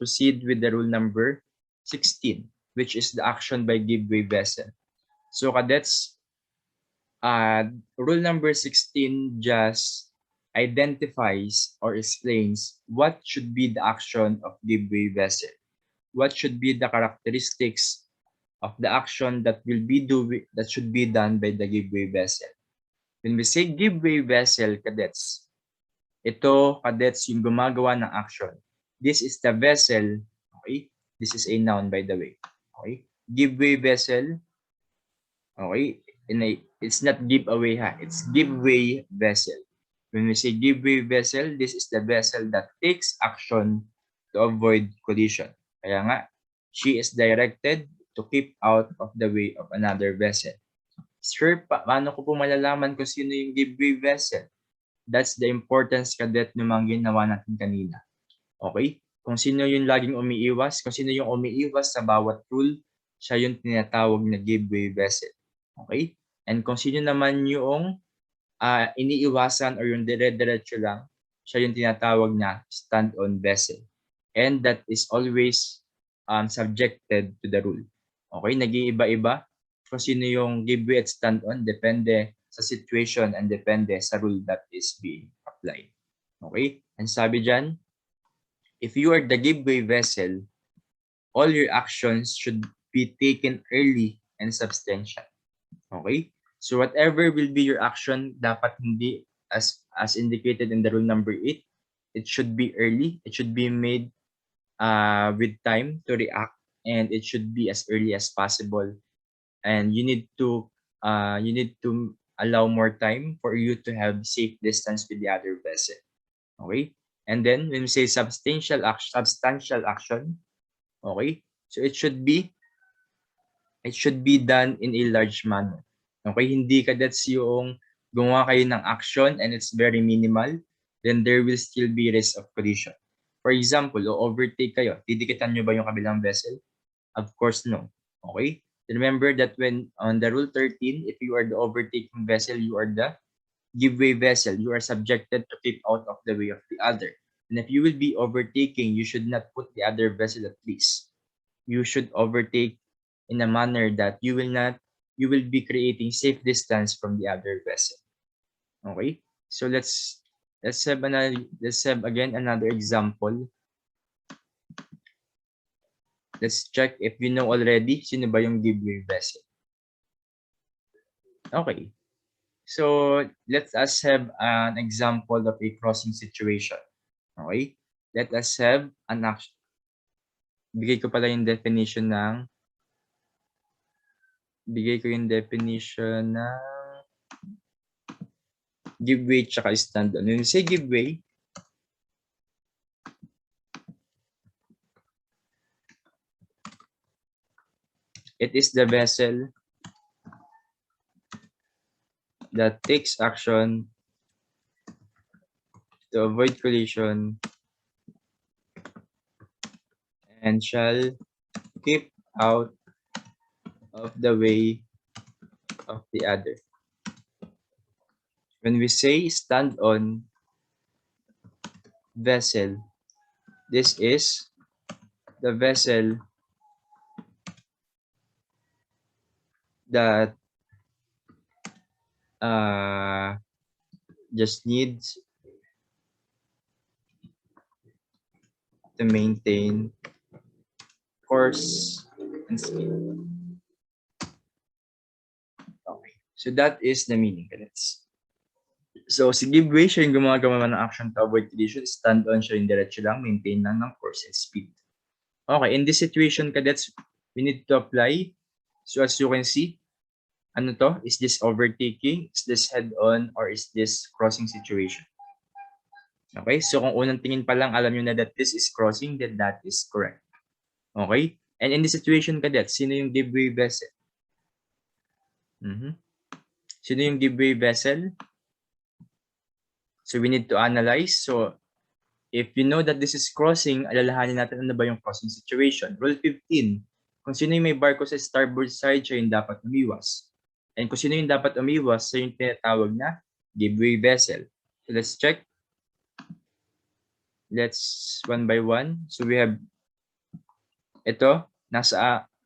proceed with the rule number 16, which is the action by give-way vessel. So cadets, rule number 16 just identifies or explains what should be the action of give-way vessel. What should be the characteristics of the action that should be done by the give-way vessel. When we say give-way vessel, cadets, ito, cadets, yung gumagawa ng action. This is the vessel, okay? This is a noun, by the way. Okay? Give-way vessel, okay? It's not give-away, ha? It's give-way vessel. When we say give-way vessel, this is the vessel that takes action to avoid collision. Kaya nga, she is directed to keep out of the way of another vessel. Sure, paano ko po malalaman kung sino yung give-way vessel? That's the importance, cadet, ng mga ginawa natin kanina. Okay? Kung sino yung laging umiiwas, kung sino yung umiiwas sa bawat rule, siya yung tinatawag na give-way vessel. Okay? And kung sino naman yung iniiwasan or yung dire-diretso lang, siya yung tinatawag na stand-on vessel. And that is always subjected to the rule. Okay? Nag-iiba-iba kung sino yung give-way at stand-on, depende sa situation and depende sa rule that is being applied. Okay? And sabi dyan, if you are the give-way vessel, all your actions should be taken early and substantial. Okay? So whatever will be your action, dapat hindi as indicated in the rule number 8, it should be early. It should be made with time to react, and it should be as early as possible. And you need to allow more time for you to have safe distance with the other vessel. Okay? And then when we say substantial action, okay? So it should be done in a large manner. Okay? Hindi cadets yung gumawa kayo ng action and it's very minimal, then there will still be risk of collision. For example, overtake kayo, didikitan nyo ba yung kabilang vessel? Of course, no. Okay? Remember that when on the rule 13, if you are the overtaking vessel, you are the give-way vessel. You are subjected to keep out of the way of the other. And if you will be overtaking, you should not put the other vessel at risk. You should overtake in a manner that you will be creating safe distance from the other vessel. Okay? So let's have again another example. Let's check if you know already sino ba yung give-way vessel. Okay. So let us have an example of a crossing situation. Okay? Let us have an action. Bigay ko yung definition ng give-way tsaka stand-on. When you say give-way, it is the vessel that takes action to avoid collision and shall keep out of the way of the other. When we say stand-on vessel, this is the vessel that just needs to maintain course and speed. Okay, so that is the meaning, cadets. So si give-way siya yung gumagawa ng action to avoid collision, stand-on siya yung diretso lang, maintain lang ng course and speed. Okay, in this situation, cadets, we need to apply. So as you can see, ano to? Is this overtaking? Is this head-on? Or is this crossing situation? Okay, so kung unang tingin pa lang, alam nyo na that this is crossing, then that is correct. Okay? And in this situation, cadets, sino yung give-way vessel? Sino yung give-way vessel? So we need to analyze. So if you know that this is crossing, alalahanin natin ano ba yung crossing situation. Rule 15, kung sino yung may barko sa starboard side, siya yung dapat umiwas. And kung sino yung dapat umiwas, siya yung tinatawag na give-way vessel. So let's check. Let's one by one. So we have Ito,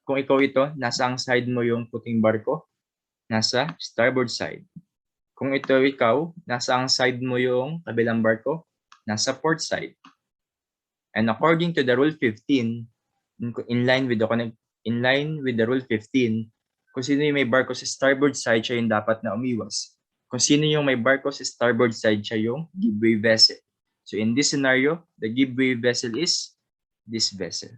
kung ikaw ito, nasa ang side mo yung puting barko? Nasa starboard side. Kung ito ikaw, nasa ang side mo yung kabilang barko? Nasa port side. And according to the Rule 15, in line with the Rule 15, kung sino yung may barko sa starboard side, siya yung dapat na umiwas. Kung sino yung may barko sa starboard side, siya yung giveway vessel. So in this scenario, the giveway vessel is this vessel.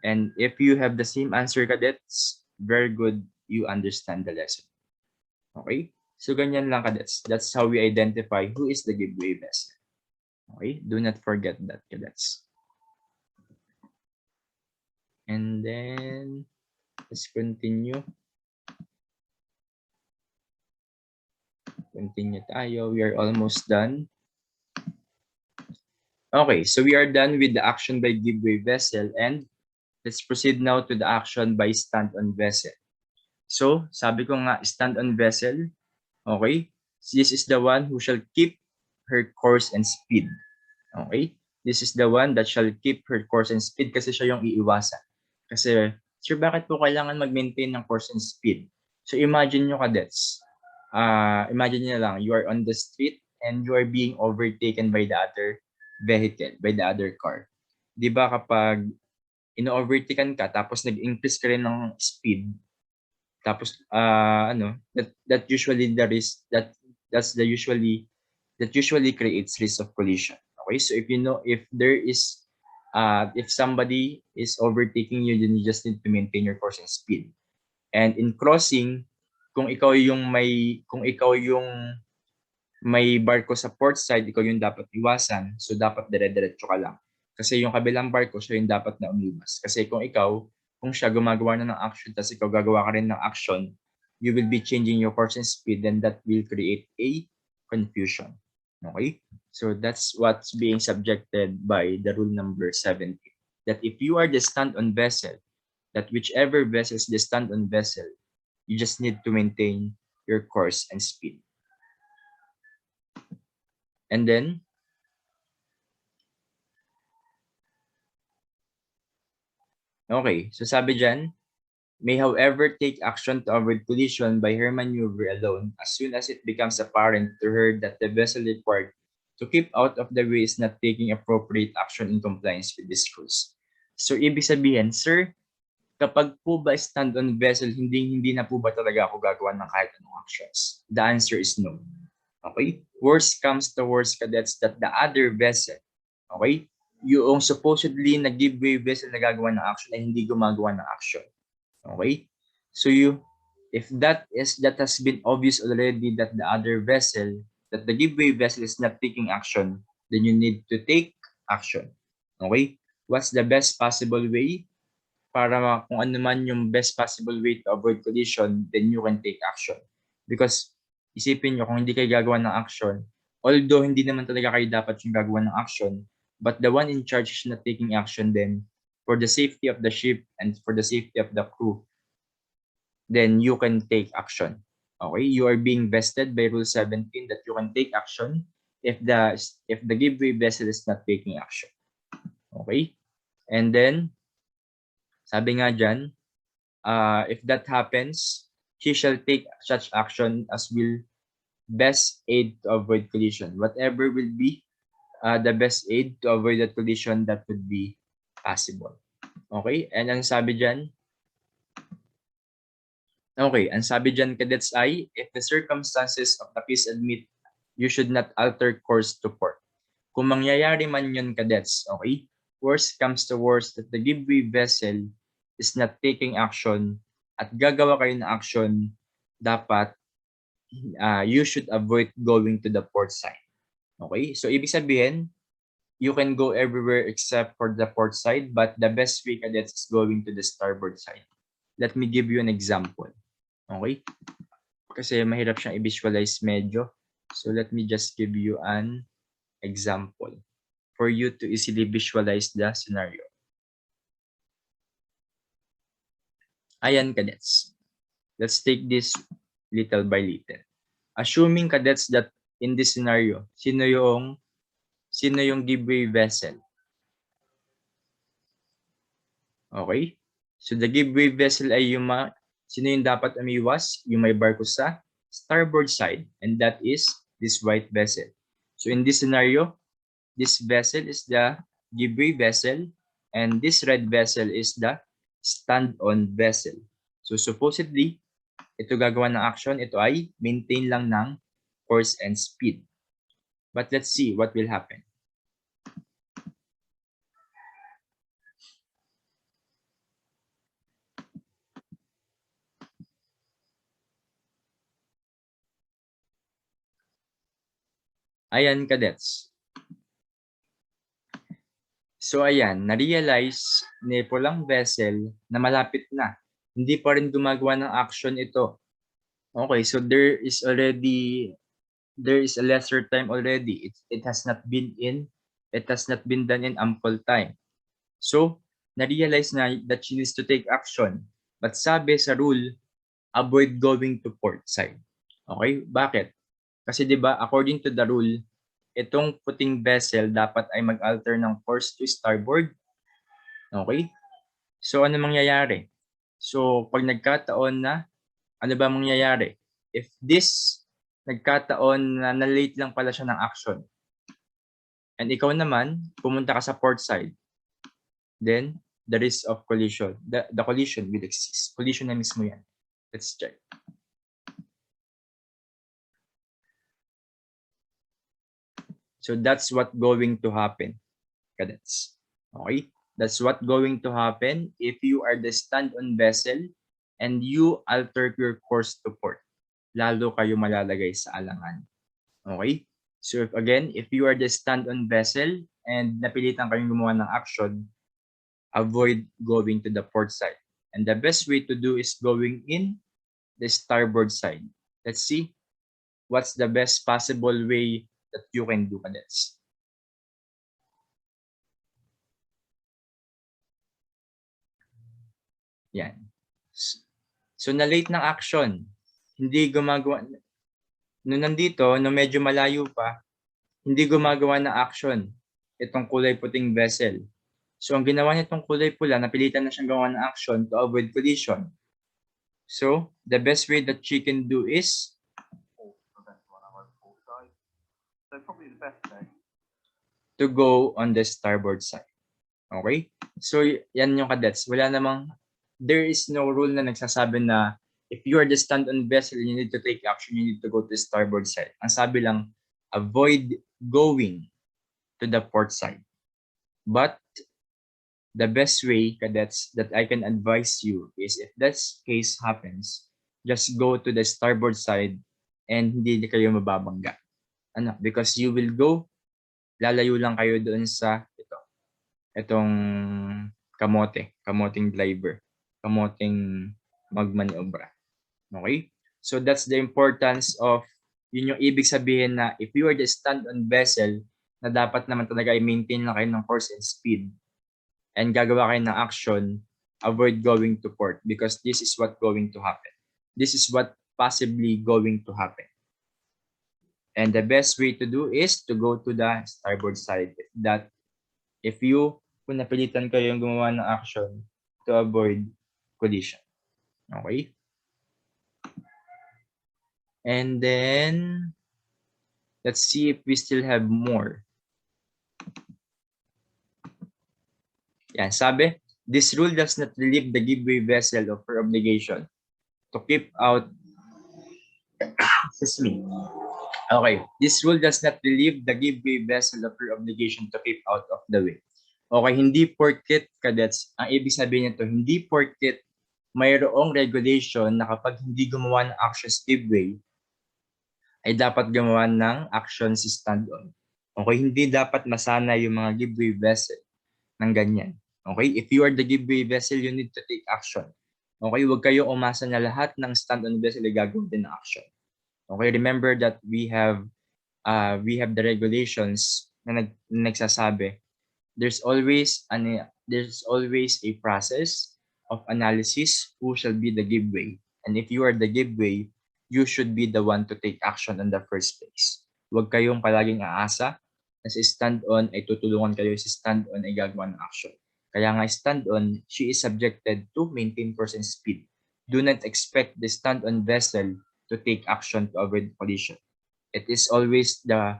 And if you have the same answer, cadets, very good, you understand the lesson. Okay? So ganyan lang, cadets. That's how we identify who is the giveway vessel. Okay? Do not forget that, cadets. And then, let's continue. Continue tayo. We are almost done. Okay, so we are done with the action by giveway vessel, and let's proceed now to the action by stand-on vessel. So, sabi ko nga, stand-on vessel, okay? This is the one who shall keep her course and speed. Okay? This is the one that shall keep her course and speed kasi siya yung iiwasan. Kasi, sir, bakit po kailangan mag-maintain ng course and speed? So, imagine nyo, cadets. Imagine nyo lang, you are on the street and you are being overtaken by the other vehicle, by the other car. Di ba kapag ino-overtaken ka tapos nag-increase ka rin ng speed, tapos that usually the risk that usually creates risk of collision. Okay, so if you know if there is if somebody is overtaking you, then you just need to maintain your course and speed. And in crossing, kung ikaw yung may barko sa port side, ikaw yung dapat iwasan. So, dapat dire-diretso ka lang. Kasi yung kabilang barko, siya yung dapat na umiwas. Kasi kung siya gumagawa na ng action, tapos ikaw gagawa ka rin ng action, you will be changing your course and speed, then that will create a confusion. Okay? So, that's what's being subjected by the rule number 17. That if you are the stand-on vessel, that whichever vessel is the stand-on vessel, you just need to maintain your course and speed. And then, okay, so sabi dyan, may however take action to avoid collision by her maneuver alone as soon as it becomes apparent to her that the vessel required to keep out of the way is not taking appropriate action in compliance with this rules. So, ibig sabihin, sir, kapag po ba stand-on vessel, hindi na po ba talaga ako gagawa ng kahit anong actions? The answer is no. Okay? Worst comes to worst, cadets, that the other vessel, okay, yung supposedly nag-giveaway vessel na gagawa ng action ay hindi gumagawa ng action. Okay? So if that has been obvious already that the other vessel, that the giveaway vessel is not taking action, then you need to take action. Okay? What's the best possible way? Para kung ano man yung best possible way to avoid collision, then you can take action. Because isipin nyo, kung hindi kayo gagawa ng action, although hindi naman talaga kayo dapat yung gagawa ng action, but the one in charge is not taking action, then for the safety of the ship and for the safety of the crew, then you can take action. Okay, you are being vested by Rule 17 that you can take action if the giveaway vessel is not taking action. Okay, and then sabi nga dyan, if that happens, she shall take such action as will best aid to avoid collision. Whatever will be the best aid to avoid that collision that would be possible. Okay, and ang sabi dyan, cadets ay, if the circumstances of the case admit, you should not alter course to port. Kung mangyayari man yun, cadets, okay, worst comes to worst that the giveaway vessel is not taking action at gagawa kayo ng action, dapat you should avoid going to the port side. Okay, so ibig sabihin, you can go everywhere except for the port side, but the best way, cadets, is going to the starboard side. Let me give you an example. Okay? Kasi mahirap siyang i-visualize medyo. So let me just give you an example for you to easily visualize the scenario. Ayan, cadets. Let's take this little by little. Assuming, cadets, that in this scenario, sino yung giveaway vessel? Okay? So the giveaway vessel ay sino yung dapat umiwas? Yung may barko sa starboard side, and that is this white vessel. So in this scenario, this vessel is the giveaway vessel, and this red vessel is the stand-on vessel. So supposedly, ito gagawa ng action, ito ay maintain lang ng course and speed. But let's see what will happen. Ayan, cadets. So ayan, na-realize ni pulang vessel na malapit na. Hindi pa rin gumagawa ng action ito. Okay, so there is a lesser time already. It has not been done in ample time. So, na-realize na that she needs to take action. But sabi sa rule, avoid going to port side. Okay? Bakit? Kasi 'di ba, according to the rule, itong puting vessel dapat ay mag-alter ng course to starboard. Okay? So ano mangyayari? So pag nagkataon na, ano ba mangyayari? If this nagkataon na late lang pala siya ng action, and ikaw naman, pumunta ka sa port side, then the risk of collision, the collision will exist. Collision na mismo yan. Let's check. So that's what going to happen, cadets. Okay? That's what going to happen if you are the stand-on vessel and you alter your course to port. Lalo kayo malalagay sa alangan. Okay? So if you are the stand-on vessel and napilitan kayong gumawa ng action, avoid going to the port side. And the best way to do is going in the starboard side. Let's see what's the best possible way that you can do, cadets. Yan. So na-late ng action. Hindi gumagawa. Nung nandito, nung medyo malayo pa, hindi gumagawa ng action itong kulay puting vessel. So ang ginawa niya itong kulay pula, napilitan na siyang gawa ng action to avoid collision. So the best way that she can do is to go on the starboard side. Okay? So yan yung cadets. There is no rule na nagsasabi na if you are the stand-on vessel, you need to take action, you need to go to the starboard side. Ang sabi lang, avoid going to the port side. But the best way, cadets, that I can advise you is if that case happens, just go to the starboard side and hindi kayo mababangga. Ano? Because you will go, lalayo lang kayo doon sa itong kamoting driver, kamoting magmaniobra. Okay? So that's the importance of, yun yung ibig sabihin na if you are the stand-on vessel, na dapat naman talaga i-maintain lang kayo ng course and speed, and gagawa kayo ng action, avoid going to port because this is what going to happen. This is what possibly going to happen. And the best way to do is to go to the starboard side. Kung napilitan kayong gumawa ng action to avoid collision. Okay? And then, let's see if we still have more. Yan, sabi, this rule does not relieve the giveaway vessel of her obligation to keep out. Excuse me. Okay, this rule does not relieve the giveaway vessel of her obligation to keep out of the way. Okay, hindi porket, cadets, ang ibig sabihin nito, hindi porket mayroong regulation na kapag hindi gumawa ng action giveaway, ay dapat gumawa ng action si stand-on. Okay, hindi dapat masana yung mga giveaway vessel ng ganyan. Okay, if you are the giveaway vessel, you need to take action. Okay, huwag kayo umasa na lahat ng stand-on vessel ay gagawin din ng action. Okay, remember that we have the regulations na nagsasabi there's always a process of analysis who shall be the giveaway. And if you are the giveaway, you should be the one to take action in the first place. Huwag kayong palaging aasa na si stand-on ay tutulungan kayo, si stand-on ay gagawa ng action. Kaya nga stand-on, she is subjected to maintain course and speed. Do not expect the stand-on vessel to take action to avoid collision. It is always the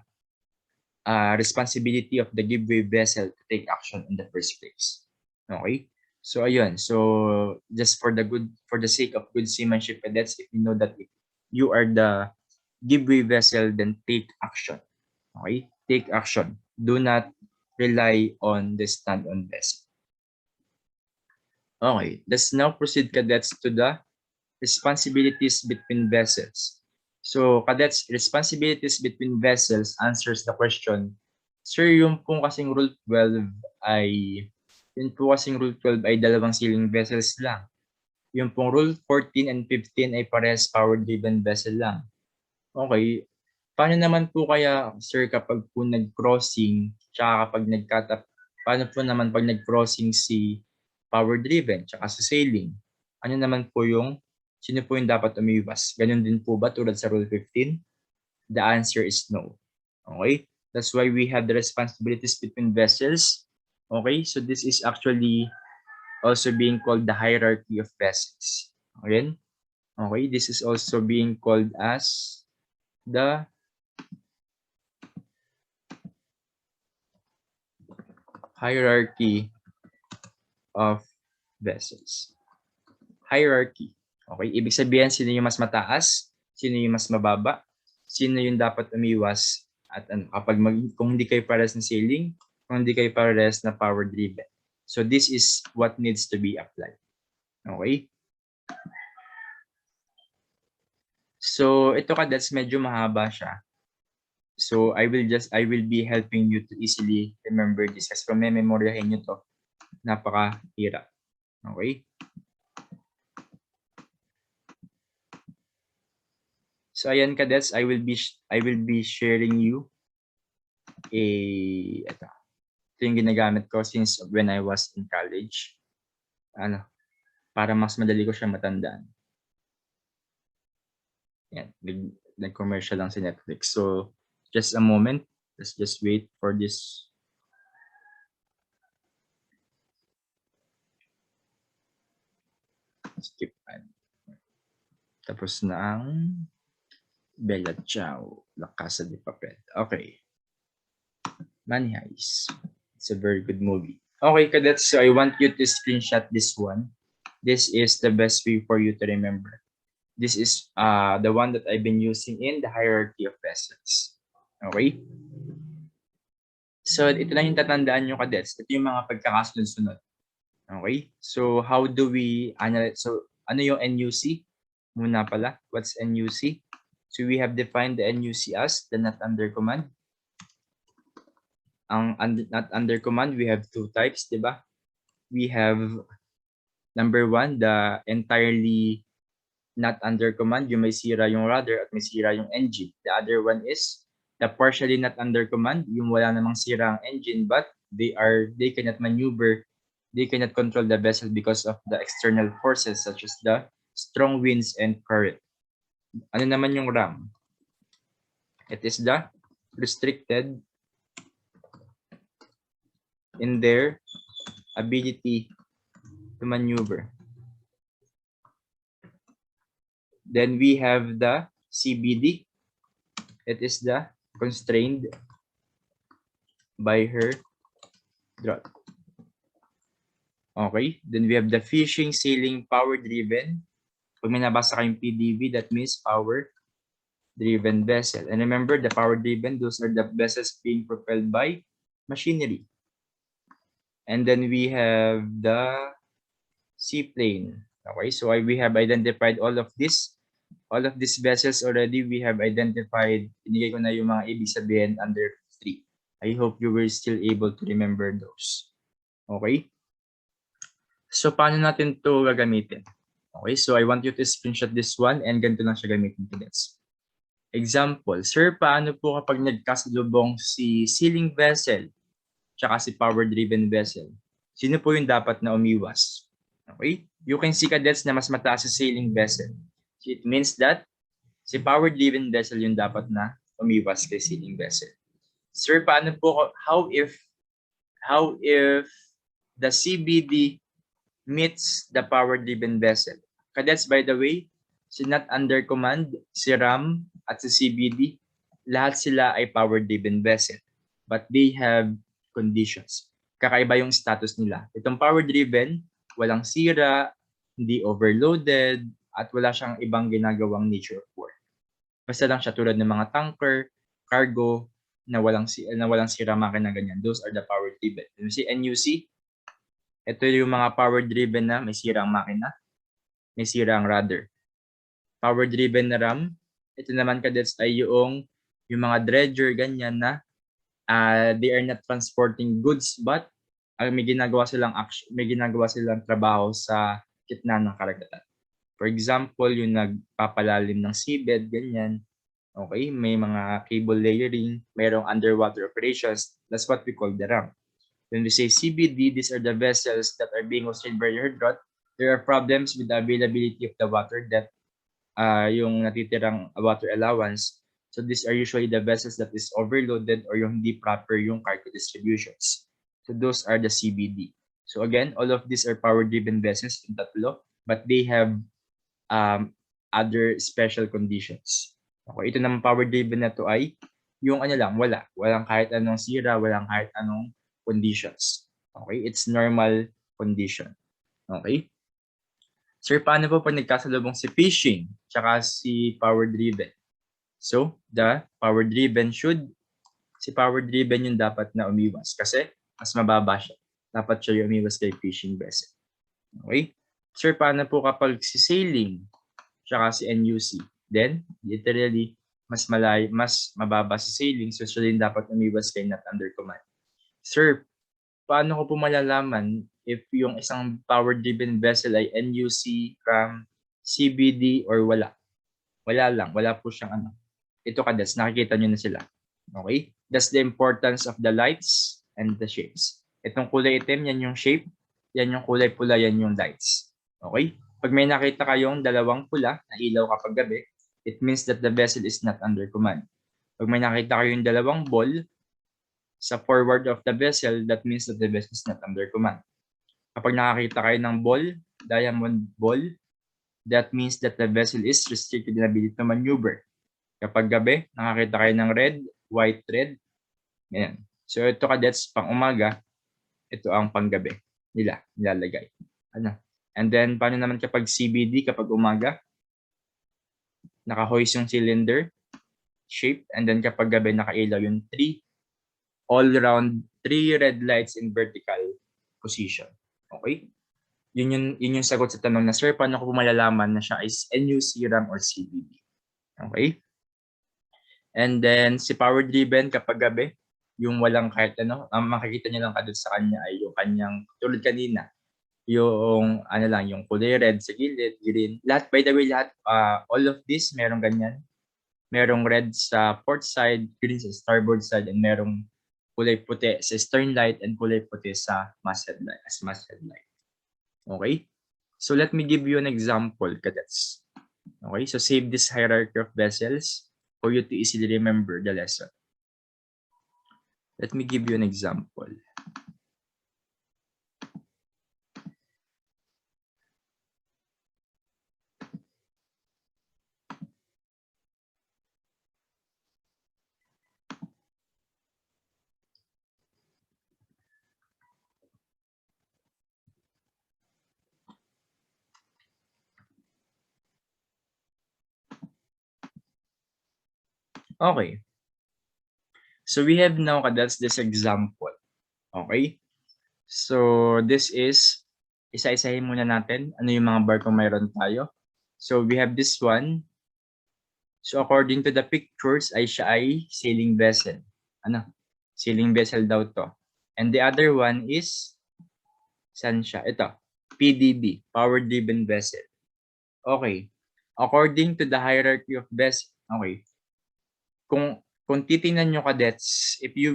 responsibility of the giveaway vessel to take action in the first place. Okay? So ayun. So just for the sake of good seamanship, cadets, if you know that if you are the giveaway vessel, then take action. Okay? Take action. Do not rely on the stand-on vessel. Okay, let's now proceed, cadets, to the responsibilities between vessels. So, cadets, responsibilities between vessels answers the question, Sir, yung po kasing Rule 12 ay, dalawang sailing vessels lang. Yung pong Rule 14 and 15 ay parehas power-driven vessel lang. Okay, paano naman po kaya, sir, kapag po nag-crossing, tsaka kapag paano po naman pag nag-crossing si power-driven, tsaka sa sailing? Ano naman po sino po yung dapat umiwas? Ganun din po ba tulad sa Rule 15? The answer is no. Okay? That's why we have the responsibilities between vessels. Okay? So this is actually also being called the hierarchy of vessels. Again? Okay? This is also being called as the hierarchy of vessels. Hierarchy. Okay, ibig sabihin sino yung mas mataas, sino yung mas mababa, sino yung dapat umiwas, at kung hindi kayo pares na sailing, kung hindi kayo pares na power driven. So this is what needs to be applied. Okay? So ito, cadets, medyo mahaba siya. So I will be helping you to easily remember this kasi kung may memoryahin nyo to, napakahirap. Okay? So ayan, cadets, I will be sharing you ito yung ginagamit ko since when I was in college. Para mas madali ko siya matandaan. Yan, nag-commercial lang si Netflix. So just a moment. Let's just wait for this. Skip ad. Tapos na ang Bella Ciao, La Casa de Papel. Okay. Money Heist. It's a very good movie. Okay, cadets, so I want you to screenshot this one. This is the best way for you to remember. This is the one that I've been using in the hierarchy of vessels. Okay? So, ito lang yung tatandaan nyo, cadets. Ito yung mga pagkakasunod-sunod. Okay? So, how do we analyze? So, ano yung NUC? Muna pala, what's NUC? So, we have defined the NUC as the not under command. Ang not under command, we have two types, di ba? We have number one, the entirely not under command, yung may sira yung rudder at may sira yung engine. The other one is the partially not under command, yung wala namang sira ang engine but they cannot maneuver, they cannot control the vessel because of the external forces such as the strong winds and current. Ano naman yung RAM? It is the restricted in their ability to maneuver. Then we have the CBD. It is the constrained by her draught. Okay. Then we have the fishing, sailing, power-driven. Pag may nabasa kayong PDV, that means power-driven vessel. And remember, the power-driven, those are the vessels being propelled by machinery. And then we have the seaplane. Okay, so we have identified all of these vessels already. We have identified, inigay ko na yung mga ibig sabihin under 3. I hope you were still able to remember those. Okay? So, paano natin to gagamitin? Okay, so I want you to screenshot this one and ganito lang siya gamitin, cadets. Example, sir, paano po kapag nagkasalubong si sailing vessel tsaka si power-driven vessel? Sino po yung dapat na umiwas? Okay? You can see, cadets, na mas mataas sa sailing vessel. So it means that si power-driven vessel yung dapat na umiwas kay sailing vessel. Sir, paano po, how if the CBD meets the power-driven vessel. Cadets, by the way, si not under command, si RAM at si CBD, lahat sila ay power-driven vessel. But they have conditions. Kakaiba yung status nila. Itong power-driven, walang sira, hindi overloaded, at wala siyang ibang ginagawang nature of work. Basta lang siya tulad ng mga tanker, cargo, na walang sira makina ganyan. Those are the power-driven. You see NUC, ito yung mga power-driven na may sirang makina, may sirang rudder. Power-driven na RAM, ito naman kadets ay yung mga dredger ganyan na they are not transporting goods but may ginagawa silang action, may ginagawa silang trabaho sa gitna ng karagatan. For example, yung nagpapalalim ng seabed, ganyan. Okay, may mga cable layering, mayroong underwater operations. That's what we call the RAM. When we say CBD, these are the vessels that are being constrained by your drought. There are problems with the availability of the water that yung natitirang water allowance. So these are usually the vessels that is overloaded or yung hindi proper yung cargo distributions. So those are the CBD. So again, all of these are power-driven vessels, yung tatlo, but they have other special conditions. Okay, ito naman power-driven na to ay yung ano lang, walang kahit anong sira, walang kahit anong conditions. Okay, it's normal condition. Okay. Sir, paano po pag nagkasalubong si fishing tsaka si power-driven? So, the power-driven si power-driven yung dapat na umiwas kasi mas mababa siya. Dapat siya yung umiwas kay fishing vessel. Okay? Sir, paano po kapag si sailing tsaka si NUC? Then, literally, mas mababa si sailing, so siya din dapat umiwas kay not under command. Sir, paano ko po malalaman if yung isang power-driven vessel ay NUC, RAM, CBD, or wala? Wala lang. Wala po siyang ano. Ito kadets, nakikita nyo na sila. Okay? That's the importance of the lights and the shapes. Itong kulay itim, yan yung shape. Yan yung kulay pula, yan yung lights. Okay? Pag may nakita kayong dalawang pula na ilaw kapag gabi, it means that the vessel is not under command. Pag may nakita kayong dalawang ball sa forward of the vessel, that means that the vessel is not under command. Kapag nakakita kayo ng ball, diamond ball, that means that the vessel is restricted in ability to maneuver. Kapag gabi, nakakita kayo ng red, white thread, ganyan. So ito kadets, pang umaga, ito ang panggabi nila, nilalagay. Ano? And then, paano naman kapag CBD, kapag umaga, naka-hoist yung cylinder shape, and then kapag gabi, nakailaw yung 3 all-round 3 red lights in vertical position. Okay? Yun yung sagot sa tanong na, sir, paano ko malalaman na siya is NUC, RAM, or CBD? Okay? And then, si power-driven kapag gabi, yung walang kahit ano, ang makikita niyo lang kadun sa kanya ay yung kanyang, tulad kanina, yung ano lang, yung kulay red sa gilid, green. Lahat, by the way, all of this, merong ganyan. Merong red sa port side, green sa starboard side, and merong kulay puti sa stern light and kulay puti sa masthead light. Okay? So let me give you an example, cadets. Okay? So save this hierarchy of vessels for you to easily remember the lesson. Let me give you an example. Okay. So we have now, cadets, this example. Okay? So this is, isa-isahin muna natin ano yung mga barko mayroon tayo. So we have this one. So according to the pictures, siya ay sailing vessel. Ano? Sailing vessel daw to. And the other one is, saan siya? Ito, PDB, power-driven vessel. Okay. According to the hierarchy of vessel, okay. Kung titingnan nyo, cadets, if you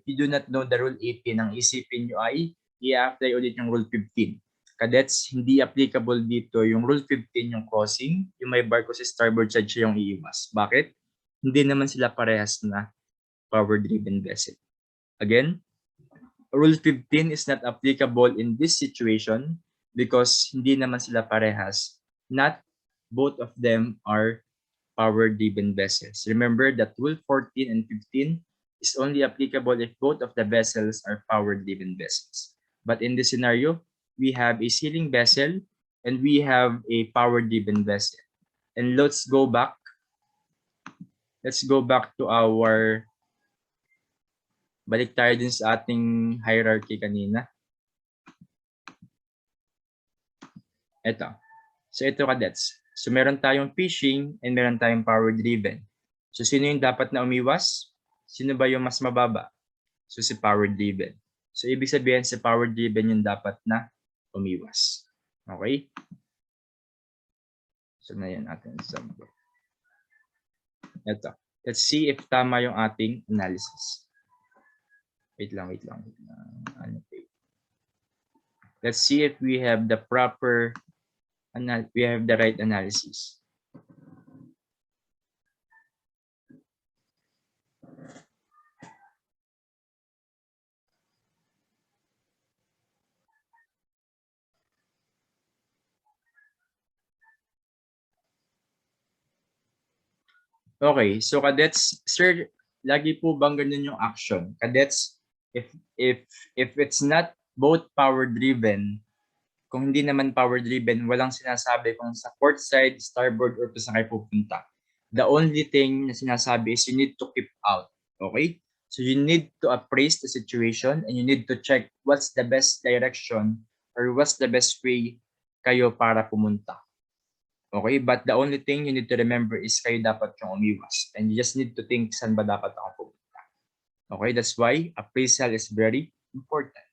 do not know the Rule 18, ang isipin nyo ay i-apply ulit yung Rule 15. Cadets, hindi applicable dito yung Rule 15, yung crossing, yung may barko sa starboard side siya yung iiwas. Bakit? Hindi naman sila parehas na power-driven vessel. Again, Rule 15 is not applicable in this situation because hindi naman sila parehas. Not both of them are power-driven vessels. Remember that Rule 14 and 15 is only applicable if both of the vessels are power-driven vessels. But in this scenario, we have a sailing vessel and we have a power-driven vessel. And let's go back. Let's go back to our, balik tayo din sa ating hierarchy kanina. Ito. So ito cadets. So meron tayong fishing and meron tayong power-driven. So sino yung dapat na umiwas? Sino ba yung mas mababa? So si power-driven. So ibig sabihin si power-driven yung dapat na umiwas. Okay? So na yan natin example. Ito. Let's see if tama yung ating analysis. Wait lang. Let's see if we have the proper, we have the right analysis. Okay, so cadets, sir, lagi po bang ganun yung action? Cadets, if it's not both power driven, kung hindi naman power driven, walang sinasabi kung sa port side, starboard, or kung saan kayo pupunta. The only thing na sinasabi is you need to keep out. Okay? So you need to appraise the situation and you need to check what's the best direction or what's the best way kayo para pumunta. Okay? But the only thing you need to remember is kayo dapat yung umiwas. And you just need to think saan ba dapat ako pumunta. Okay? That's why appraisal is very important.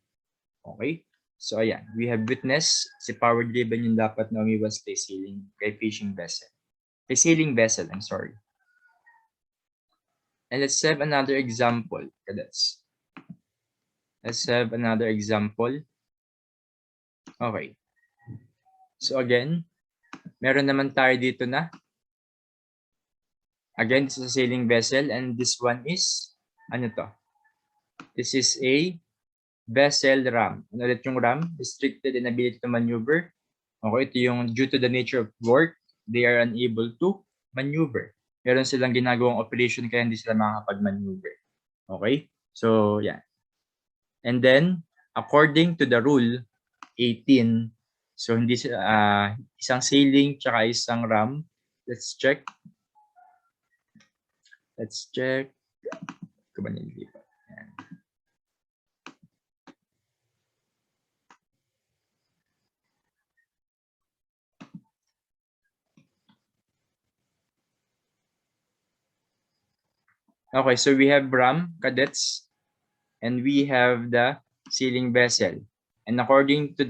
Okay? So ayan, we have witnessed si power driven yung dapat na umiwas kay fishing vessel. Kay sailing vessel, I'm sorry. And let's have another example, cadets. Let's have another example. Okay. So again, meron naman tayo dito na. Again, this is a sailing vessel and this one is, ano to? This is a vessel ram. Ano ulit yung ram? Restricted inability to maneuver. Okay, ito yung due to the nature of work, they are unable to maneuver. Meron silang ginagawang operation kaya hindi sila makakapag-maneuver. Okay? So, yeah. And then, according to the rule 18, so hindi isang sailing tsaka isang ram. Let's check. Let's check. Okay, so we have ram, cadets, and we have the sailing vessel. And according to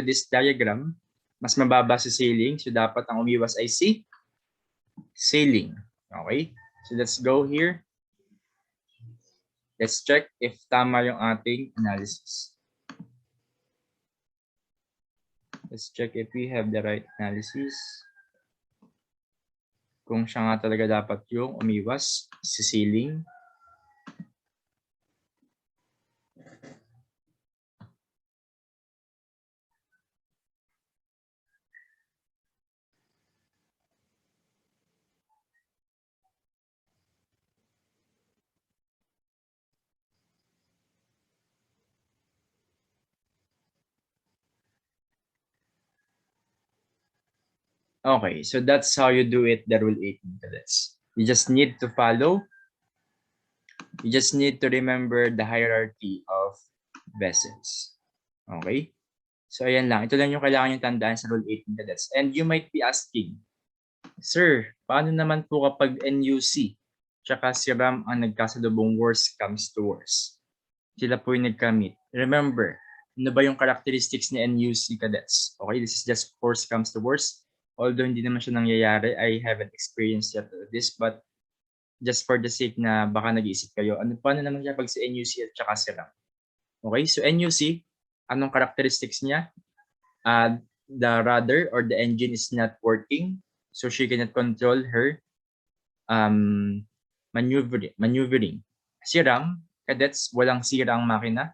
this diagram, mas mababa sa sailing, so dapat ang umiwas ay si sailing. Okay? So let's go here. Let's check if tama yung ating analysis. Let's check if we have the right analysis. Kung siya nga talaga dapat yung umiwas si sailing. Okay, so that's how you do it, the Rule 18 cadets. You just need to follow. You just need to remember the hierarchy of vessels. Okay? So ayan lang. Ito lang yung kailangan yung tandaan sa Rule 18 cadets. And you might be asking, Sir, paano naman po kapag NUC tsaka si Ram ang nagkasalubong worst comes to worst? Sila po yung nagkamit. Remember, ano ba yung characteristics ni NUC cadets? Okay, this is just worst comes to worst. Although hindi naman siya nangyayari, I haven't experienced yet this, but just for the sake na baka nag-iisip kayo, paano naman siya pag si NUC at saka si Ram? Okay, so NUC, anong characteristics niya? The rudder or the engine is not working, so she cannot control her maneuvering. Si Ram, cadets, walang sira ang makina.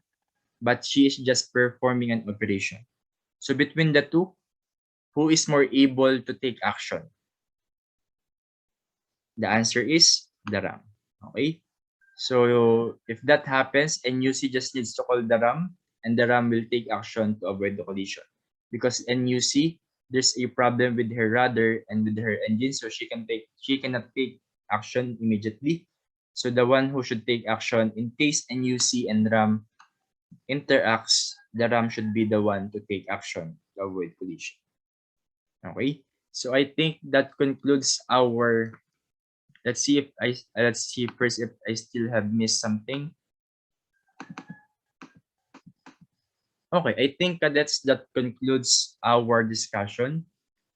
but she is just performing an operation. So between the two, who is more able to take action? The answer is the RAM. Okay? So if that happens, NUC just needs to call the RAM, and the RAM will take action to avoid the collision. Because NUC, there's a problem with her rudder and with her engine, so she cannot take action immediately. So the one who should take action in case NUC and RAM interacts, the RAM should be the one to take action to avoid collision. Okay? So I think that concludes our. Let's see first if I still have missed something. Okay, I think that concludes our discussion.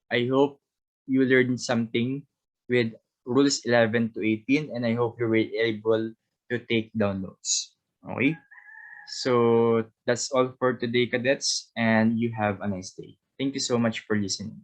I hope you learned something with rules 11 to 18, and I hope you were able to take down notes. Okay? So that's all for today, cadets, and you have a nice day. Thank you so much for listening.